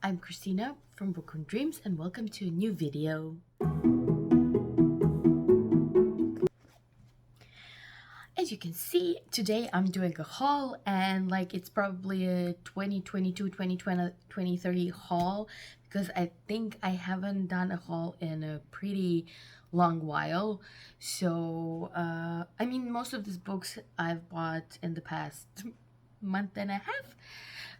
I'm Christina from Bookworm Dreams and welcome to a new video. As you can see, today I'm doing a haul and it's probably a 2022-2030 haul because I think I haven't done a haul in a pretty long while. So, most of these books I've bought in the past month and a half,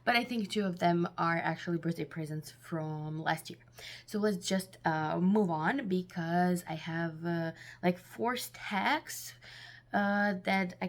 but I think two of them are actually birthday presents from last year. So let's just move on because I have four stacks that I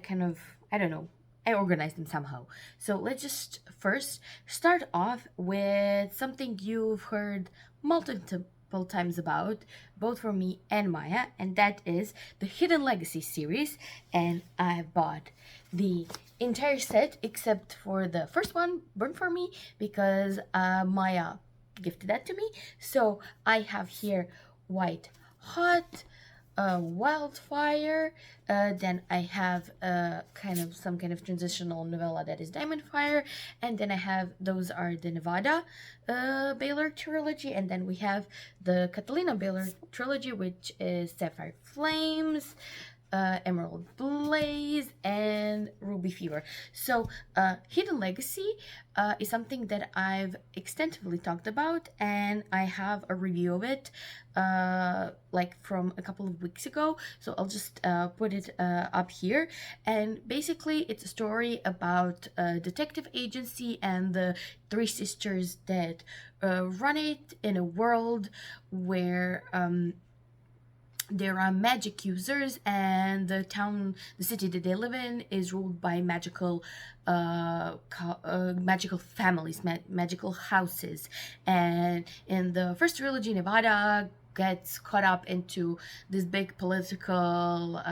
don't know, I organized them somehow. So let's just first start off with something you've heard multiple times about, both from me and Maya, and that is the Hidden Legacy series. And I bought the entire set except for the first one, Burn For Me, because Maya gifted that to me. So I have here White Hot, Wildfire, then I have some kind of transitional novella that is Diamond Fire, and then I have those are the Nevada Baylor trilogy, and then we have the Catalina Baylor trilogy, which is Sapphire Flames, Emerald Blaze, and Ruby Fever. So Hidden Legacy is something that I've extensively talked about, and I have a review of it from a couple of weeks ago. So I'll just put it up here. And basically it's a story about a detective agency and the three sisters that run it in a world where there are magic users, and the city that they live in is ruled by magical families, magical houses. And in the first trilogy, Nevada gets caught up into this big political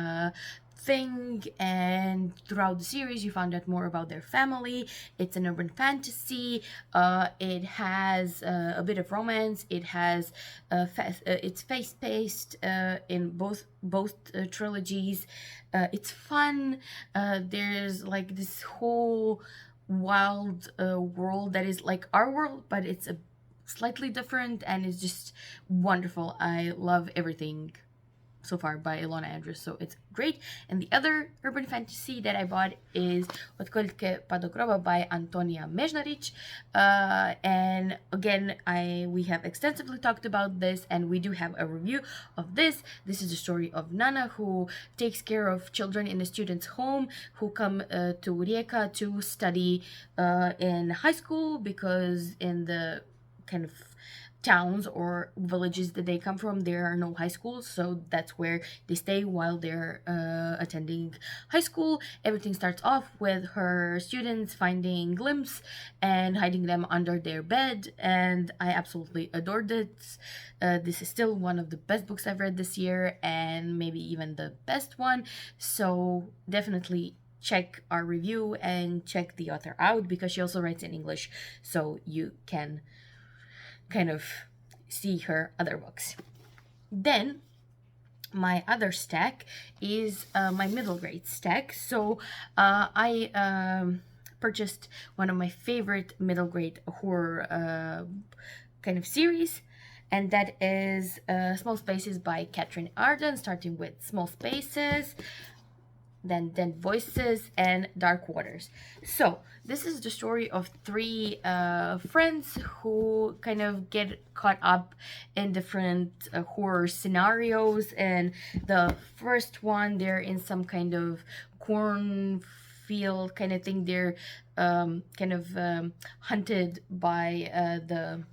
thing, and throughout the series you found out more about their family. It's an urban fantasy. It has a bit of romance. It has it's fast-paced in both trilogies. It's fun. There's this whole wild world that is like our world, but it's a slightly different, and it's just wonderful. I love everything so far by Ilona Andrews, so it's great. And the other urban fantasy that I bought is Otkoľke Padogroba by Antonia Mežnarič. And again, we have extensively talked about this, and we do have a review of this. This is the story of Nana, who takes care of children in a student's home who come to Rijeka to study in high school, because in the kind of towns or villages that they come from, there are no high schools, so that's where they stay while they're attending high school. Everything starts off with her students finding glimpse and hiding them under their bed, and I absolutely adored it. This is still one of the best books I've read this year, and maybe even the best one, so definitely check our review and check the author out, because she also writes in English, so you can kind of see her other books. Then my other stack is my middle grade stack. So I purchased one of my favorite middle grade horror kind of series, and that is Small Spaces by Catherine Arden, starting with Small Spaces, then Voices, and Dark Waters. So this is the story of three friends who kind of get caught up in different horror scenarios. And the first one, they're in some kind of cornfield kind of thing. They're hunted by the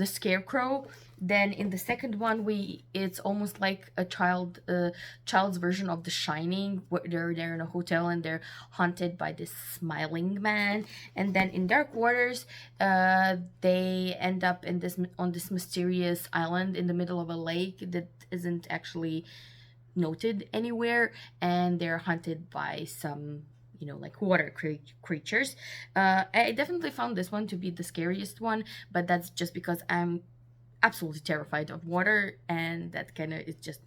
scarecrow. Then in the second one, it's almost like a child's version of The Shining, where they're in a hotel and they're haunted by this smiling man. And then in Dark Waters, they end up on this mysterious island in the middle of a lake that isn't actually noted anywhere, and they're hunted by some water creatures. I definitely found this one to be the scariest one, but that's just because I'm absolutely terrified of water, and that kind of is just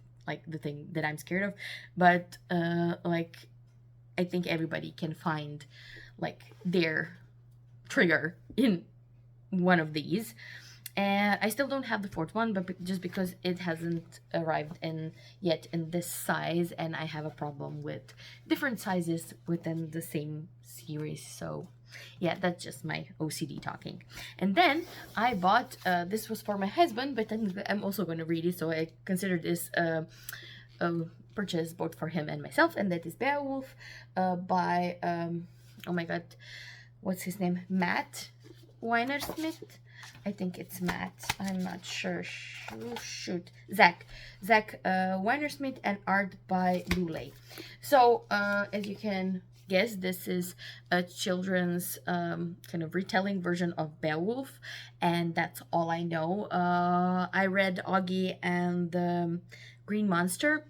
the thing that I'm scared of. But I think everybody can find their trigger in one of these. And I still don't have the fourth one, but just because it hasn't arrived yet in this size, and I have a problem with different sizes within the same series. So yeah, that's just my OCD talking. And then I bought, this was for my husband, but then I'm also going to read it, so I consider this a purchase both for him and myself, and that is Beowulf by, oh my god, what's his name? Matt Weinersmith? I think it's Matt. I'm not sure. Shoot. Zach Weinersmith, and art by Lule. So, as you can guess, this is a children's kind of retelling version of Beowulf, and that's all I know. I read Augie and the Green Monster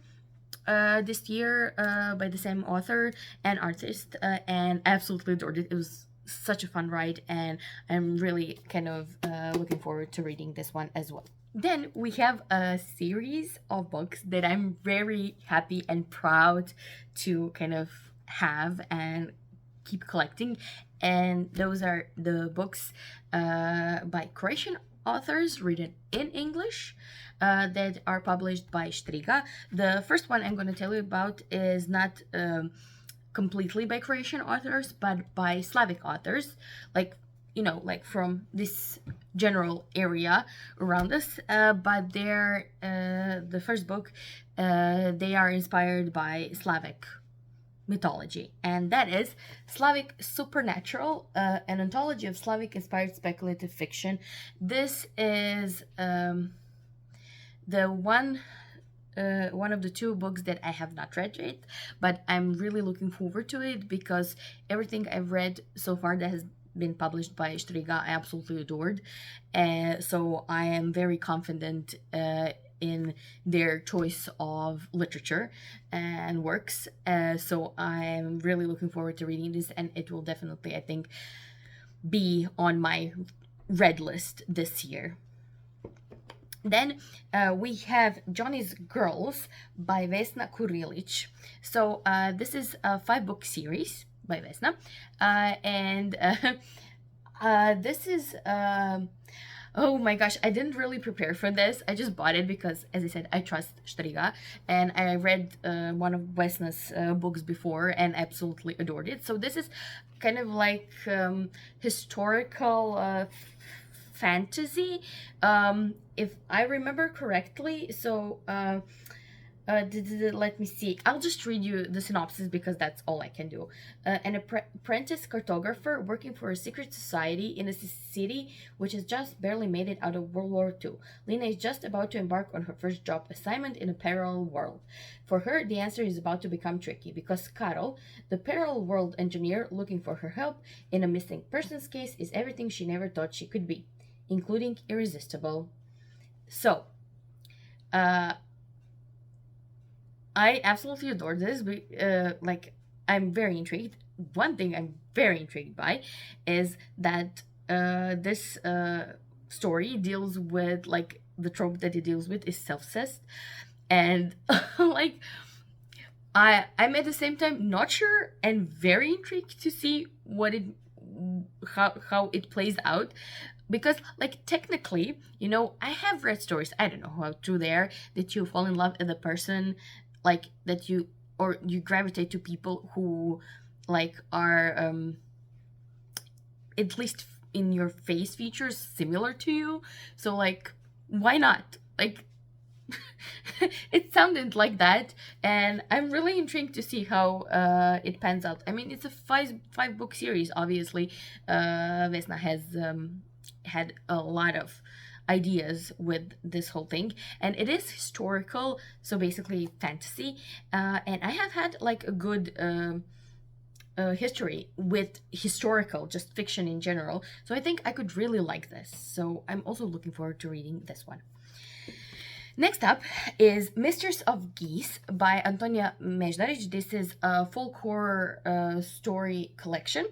this year by the same author and artist, and I absolutely adored it. It was such a fun ride, and I'm really kind of looking forward to reading this one as well. Then we have a series of books that I'm very happy and proud to kind of have and keep collecting, and those are the books by Croatian authors written in English that are published by Striga. The first one I'm going to tell you about is not completely by Croatian authors, but by Slavic authors, like, you know, like from this general area around us. But they're the first book, they are inspired by Slavic mythology, and that is Slavic Supernatural, an anthology of Slavic inspired speculative fiction. This is the one of the two books that I have not read yet, but I'm really looking forward to it because everything I've read so far that has been published by Striga I absolutely adored, so I am very confident in their choice of literature and works, so I'm really looking forward to reading this, and it will definitely, I think, be on my read list this year. Then we have Johnny's Girls by Vesna Kurilic. So this is a 5-book series by Vesna, and this is oh my gosh, I didn't really prepare for this. I just bought it because, as I said, I trust Striga, and I read one of Vesna's books before and absolutely adored it. So this is kind of like historical fantasy, if I remember correctly. So let me see. I'll just read you the synopsis because that's all I can do. An apprentice cartographer working for a secret society in a city which has just barely made it out of World War II. Lena is just about to embark on her first job assignment in a parallel world. For her, the answer is about to become tricky because Karol, the parallel world engineer looking for her help in a missing persons case, is everything she never thought she could be, including irresistible. So, I absolutely adore this. Like, I'm very intrigued. One thing I'm very intrigued by is that this story deals with, like, the trope that it deals with is self-cest, and like, I'm at the same time not sure and very intrigued to see how it plays out. Because, like, technically, you know, I have read stories, I don't know how true they are, that you fall in love with a person, like, that you gravitate to people who, like, are at least in your face features similar to you. So, like, why not? Like, it sounded like that, and I'm really intrigued to see how it pans out. I mean, it's a five book series, obviously. Vesna has had a lot of ideas with this whole thing, and it is historical, so basically fantasy, and I have had, like, a good history with historical, just fiction in general, so I think I could really like this, so I'm also looking forward to reading this one. Next up is Mistress of Geese by Antonia Mejdaric. This is a folk horror story collection,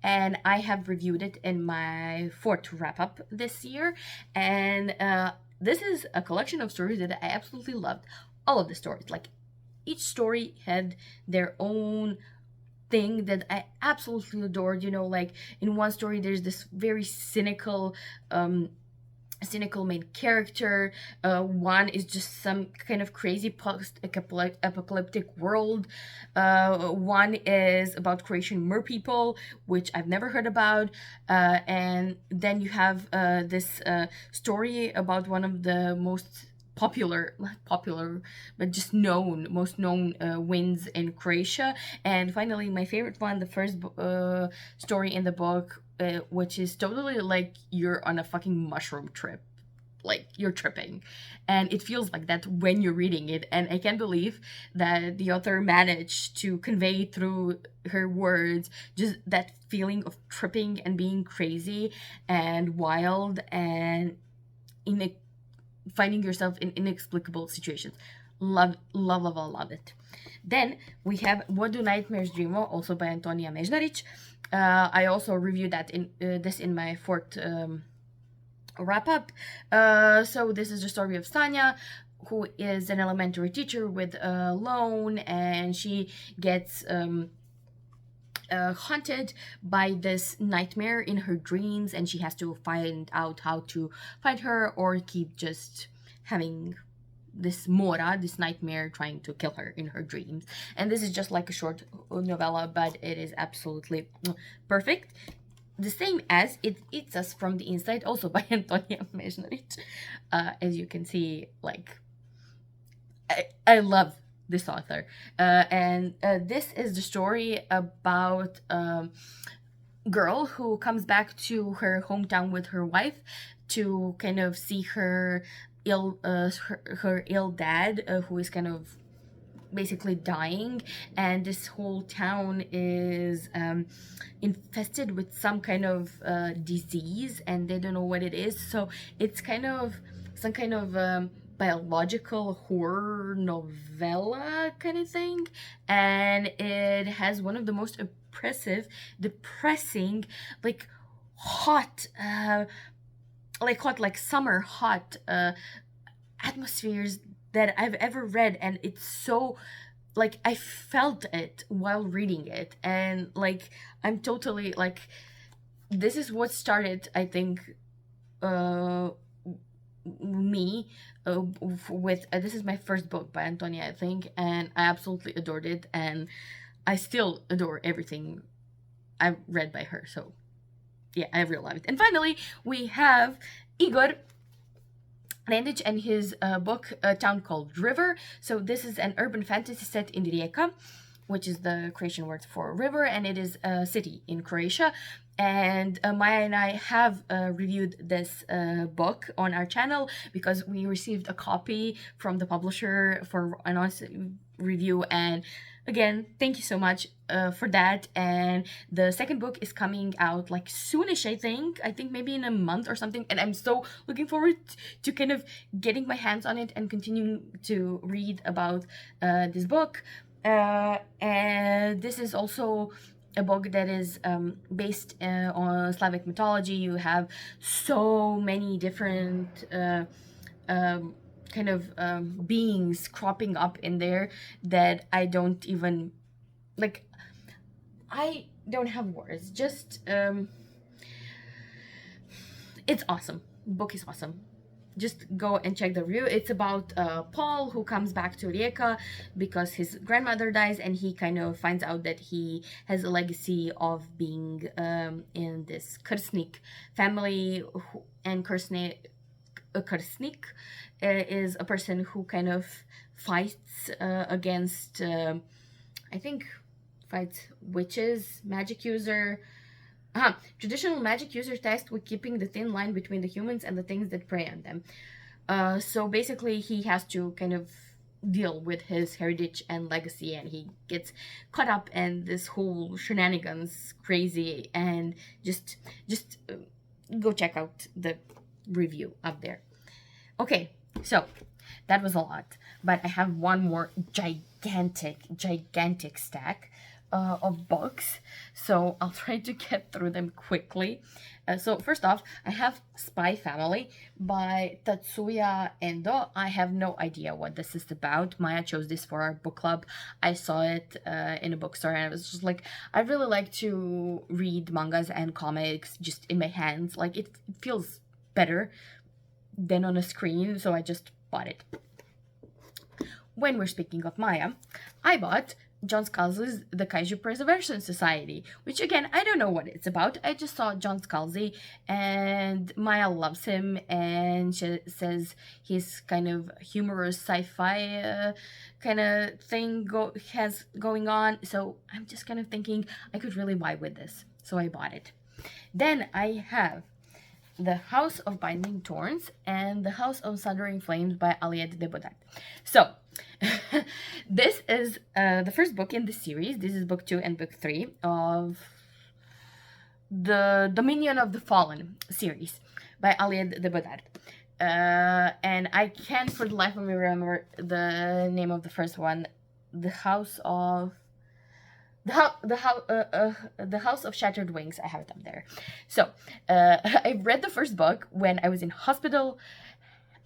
and I have reviewed it in my 4th wrap-up this year, and this is a collection of stories that I absolutely loved. All of the stories, like, each story had their own thing that I absolutely adored. You know, like in one story, there's this very cynical main character. One is just some kind of crazy post-apocalyptic world. One is about Croatian mer people, which I've never heard about. And then you have this story about one of the most not popular, but just most known winds in Croatia. And finally, my favorite one, the first story in the book, which is totally like you're on a fucking mushroom trip. Like you're tripping. And it feels like that when you're reading it. And I can't believe that the author managed to convey through her words just that feeling of tripping and being crazy and wild and finding yourself in inexplicable situations. Love it. Then we have What Do Nightmares Dream Of, also by Antonia Mejnaric. I also reviewed that in my fourth wrap up. So this is the story of Sanya, who is an elementary teacher with a loan, and she gets haunted by this nightmare in her dreams, and she has to find out how to fight her or keep just having this nightmare trying to kill her in her dreams. And this is just like a short novella, but it is absolutely perfect. The same as It Eats Us from the Inside, also by Antonia Mejnaric. As you can see, like, I love this author. And this is the story about a girl who comes back to her hometown with her wife to kind of see her her ill dad, who is kind of basically dying, and this whole town is infested with some kind of disease, and they don't know what it is. So it's kind of some kind of biological horror novella kind of thing, and it has one of the most depressing, like hot like summer hot atmospheres that I've ever read. And it's so, like, I felt it while reading it, and like I'm totally like, this is what started, I think, me with this is my first book by Antonia, I think, and I absolutely adored it, and I still adore everything I've read by her. So yeah, I really love it. And finally, we have Igor Rendic and his book, A Town Called River. So this is an urban fantasy set in Rijeka, which is the Croatian word for river, and it is a city in Croatia. And Maya and I have reviewed this book on our channel because we received a copy from the publisher for an honest review. And again, thank you so much for that. And the second book is coming out like soonish, I think maybe in a month or something. And I'm so looking forward to kind of getting my hands on it and continuing to read about this book. And this is also a book that is based on Slavic mythology. You have so many different kind of beings cropping up in there that I don't even, like, I don't have words. Just it's awesome. Book is awesome. Just go and check the review. It's about Paul, who comes back to Rijeka because his grandmother dies, and he kind of finds out that he has a legacy of being in this Krsnik family, and Krsnik is a person who kind of fights against, I think, fights witches, magic user. Traditional magic users tasked with keeping the thin line between the humans and the things that prey on them. So basically, he has to kind of deal with his heritage and legacy, and he gets caught up in this whole shenanigans, crazy, and just go check out the review up there. Okay, so that was a lot, but I have one more gigantic stack of books, so I'll try to get through them quickly. So first off, I have Spy Family by Tatsuya Endo. I have no idea what this is about. Maya chose this for our book club. I saw it in a bookstore and I was just like, I really like to read mangas and comics just in my hands. Like it feels better than on a screen, so I just bought it. When we're speaking of Maya, I bought John Scalzi's The Kaiju Preservation Society, which again, I don't know what it's about. I just saw John Scalzi and Maya loves him and she says he's kind of humorous sci-fi kind of thing has going on. So I'm just kind of thinking I could really vibe with this. So I bought it. Then I have The House of Binding Thorns and The House of Sundering Flames by Aliette de Bodin. So, this is the first book in the series. This is book 2 and book 3 of the Dominion of the Fallen series by Aliette de Bodin. And I can't for the life of me remember the name of the first one. The House of Shattered Wings. I have it up there. So I read the first book when I was in hospital,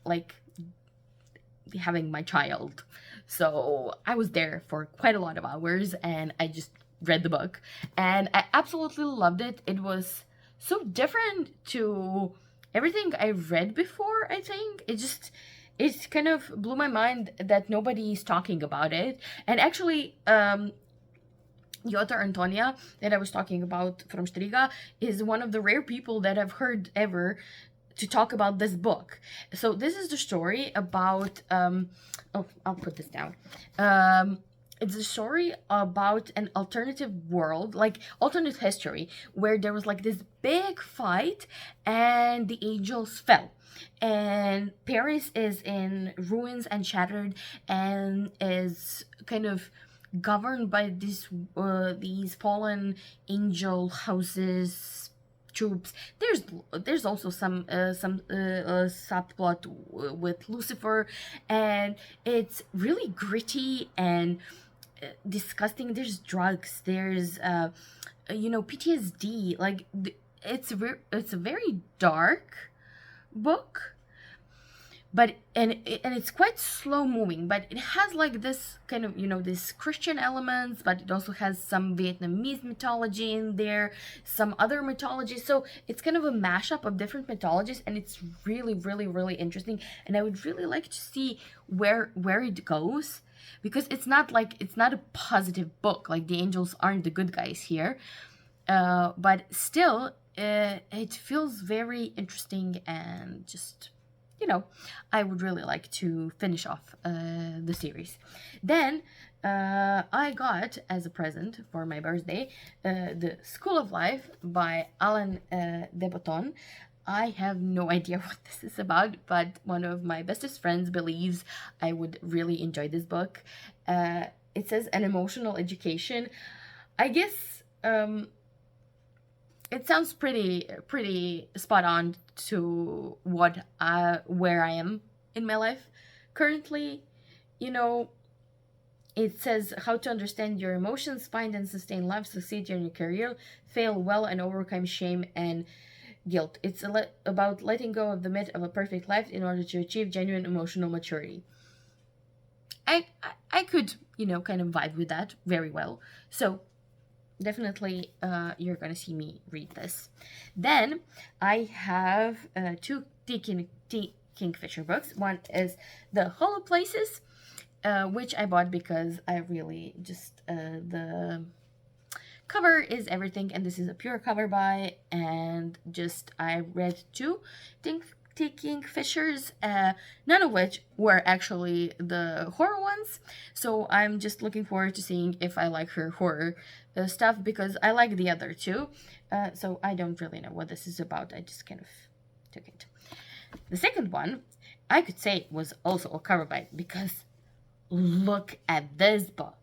like having my child. So I was there for quite a lot of hours and I just read the book and I absolutely loved it. It was so different to everything I read before, I think. It kind of blew my mind that nobody's talking about it. And actually, the author Antonia that I was talking about from Striga is one of the rare people that I've heard ever to talk about this book. So this is the story about I'll put this down. It's a story about an alternative world, like alternate history, where there was like this big fight and the angels fell. And Paris is in ruins and shattered and is kind of governed by these fallen angel houses troops. There's also some subplot with Lucifer, and it's really gritty and disgusting. There's drugs. There's PTSD. Like it's a very dark book. But and it's quite slow moving, but it has like this kind of this Christian elements, but it also has some Vietnamese mythology in there, some other mythology. So it's kind of a mashup of different mythologies, and it's really, really, really interesting. And I would really like to see where it goes, because it's not a positive book. Like the angels aren't the good guys here, but still, it feels very interesting and just. I would really like to finish off the series. Then I got, as a present for my birthday, The School of Life by Alain de Botton. I have no idea what this is about, but one of my bestest friends believes I would really enjoy this book. It says an emotional education. I guess it sounds pretty spot on to where I am in my life currently. It says how to understand your emotions, find and sustain life, succeed in your career, fail well, and overcome shame and guilt. It's about letting go of the myth of a perfect life in order to achieve genuine emotional maturity. I could kind of vibe with that very well. So definitely you're gonna see me read this. Then I have two Kingfisher books. One is The Hollow Places, which I bought because I really just the cover is everything, and this is a pure cover buy. And just I read two Kingfishers, none of which were actually the horror ones. So I'm just looking forward to seeing if I like her horror stuff, because I like the other two. So I don't really know what this is about. I just kind of took it. The second one, I could say, was also a cover buy, because look at this book.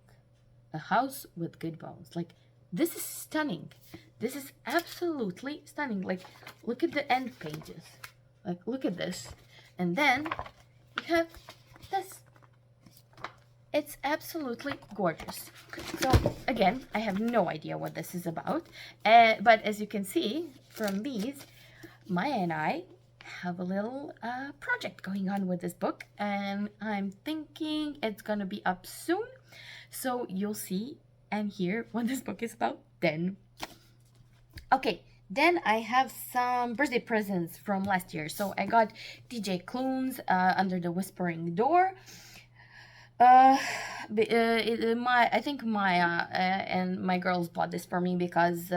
A House with Good Bones. Like, this is stunning. This is absolutely stunning. Like, look at the end pages. Like, look at this. And then you have this. It's absolutely gorgeous. So again, I have no idea what this is about, but as you can see from these, Maya and I have a little project going on with this book, and I'm thinking it's gonna be up soon, so you'll see and hear what this book is about then. Okay, then I have some birthday presents from last year. So I got DJ Clunes, Under the Whispering Door. I think Maya and my girls bought this for me because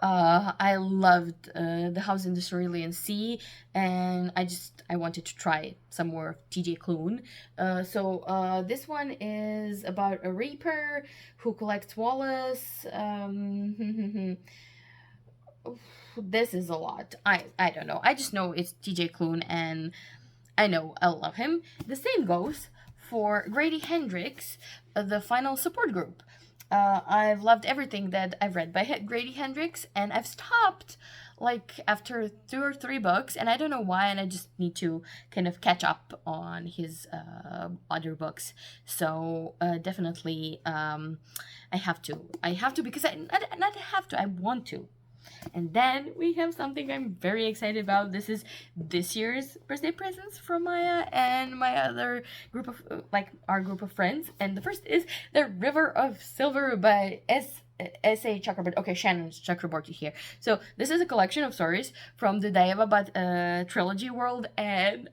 I loved The House in the Cerulean Sea, and I wanted to try some more of TJ Klune. So this one is about a reaper who collects Wallace. This is a lot. I don't know. I just know it's TJ Klune, and I know I love him. The same goes for Grady Hendrix, the final support group. I've loved everything that I've read by Grady Hendrix, and I've stopped like after 2 or 3 books, and I don't know why, and I just need to kind of catch up on his other books. So definitely, I have to because I not have to. I want to. And then we have something I'm very excited about. This is this year's birthday presents from Maya and my other group of, our group of friends. And the first is The River of Silver by S.A. Chakraborty. Okay, Shannon Chakraborty here. So this is a collection of stories from the Dayavabad trilogy world, and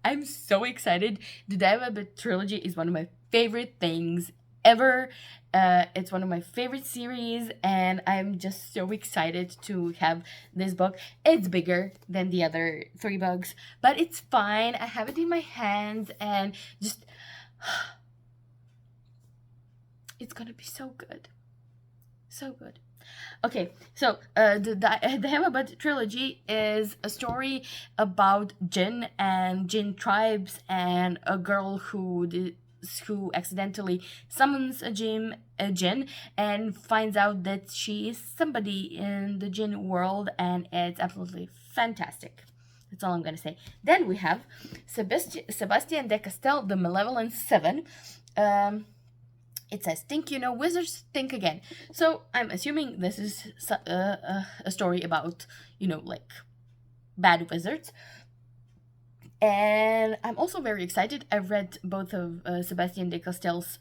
I'm so excited. The Dayavabad trilogy is one of my favorite things ever. It's one of my favorite series, and I'm just so excited to have this book. It's bigger than the other 3 books, but it's fine. I have it in my hands, and just it's gonna be so good. So good. Okay, so the Hemabad trilogy is a story about jinn and jinn tribes and a girl who accidentally summons a jinn and finds out that she is somebody in the jinn world, and it's absolutely fantastic. That's all I'm gonna say. Then we have Sebastian de Castell, The Malevolent Seven. It says, think you know wizards, think again. So I'm assuming this is a story about, bad wizards. And I'm also very excited. I've read both of Sebastian de Castell's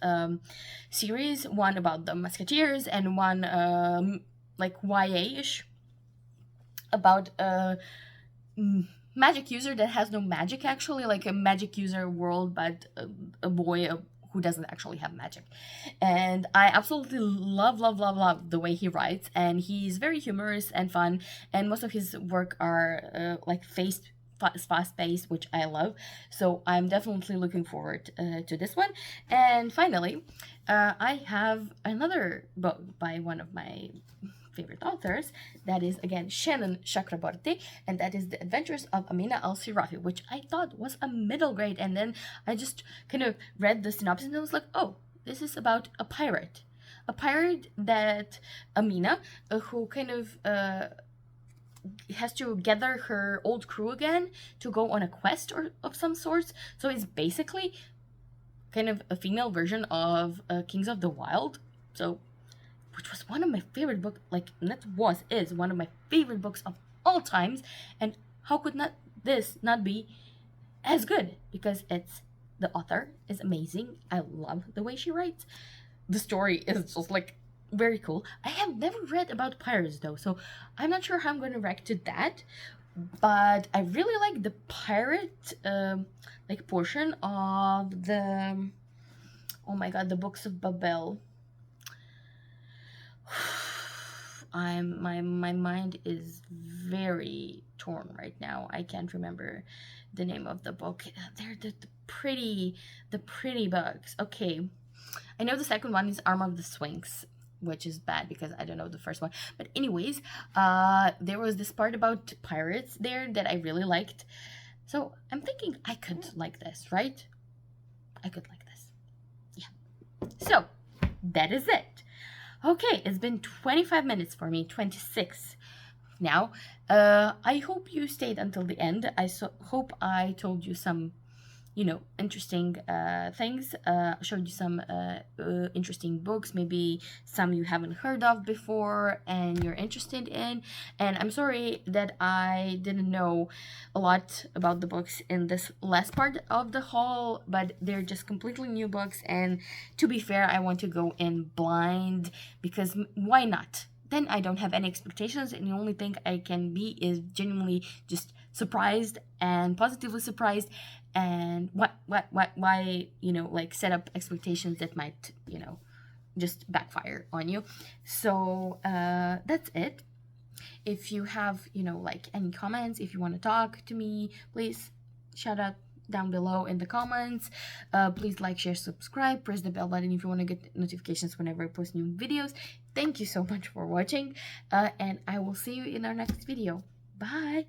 series, one about the Musketeers and one YA-ish about a magic user that has no magic, actually, like a magic user world, but a boy who doesn't actually have magic. And I absolutely love the way he writes, and he's very humorous and fun, and most of his work are fast-paced, which I love. So I'm definitely looking forward to this one. And finally, I have another book by one of my favorite authors, that is again Shannon Chakraborty, and that is The Adventures of Amina al-Serafi, which I thought was a middle grade, and then I just kind of read the synopsis and I was like, oh, this is about a pirate that Amina, who kind of has to gather her old crew again to go on a quest of some sorts. So it's basically kind of a female version of Kings of the Wild. So, which was one of my favorite books, is one of my favorite books of all times. And how could this not be as good? Because the author is amazing. I love the way she writes. The story is just very cool. I have never read about pirates though, so I'm not sure how I'm going to react to that. But I really like the pirate portion of the the Books of Babel. My mind is very torn right now. I can't remember the name of the book. They're the pretty books. Okay, I know the second one is Arm of the Sphinx, which is bad because I don't know the first one. But anyways, there was this part about pirates there that I really liked. So I'm thinking I could like this, right? I could like this. Yeah. So that is it. Okay, it's been 25 minutes for me, 26 now. I hope you stayed until the end. I hope I told you some, interesting things. Showed you some interesting books, maybe some you haven't heard of before and you're interested in. And I'm sorry that I didn't know a lot about the books in this last part of the haul, but they're just completely new books. And to be fair, I want to go in blind because why not? Then I don't have any expectations, and the only thing I can be is genuinely just surprised and positively surprised. And why like set up expectations that might just backfire on you. So that's it. If you have like any comments, if you want to talk to me, please shout out down below in the comments. Please like, share, subscribe, press the bell button if you want to get notifications whenever I post new videos. Thank you so much for watching, and I will see you in our next video. Bye.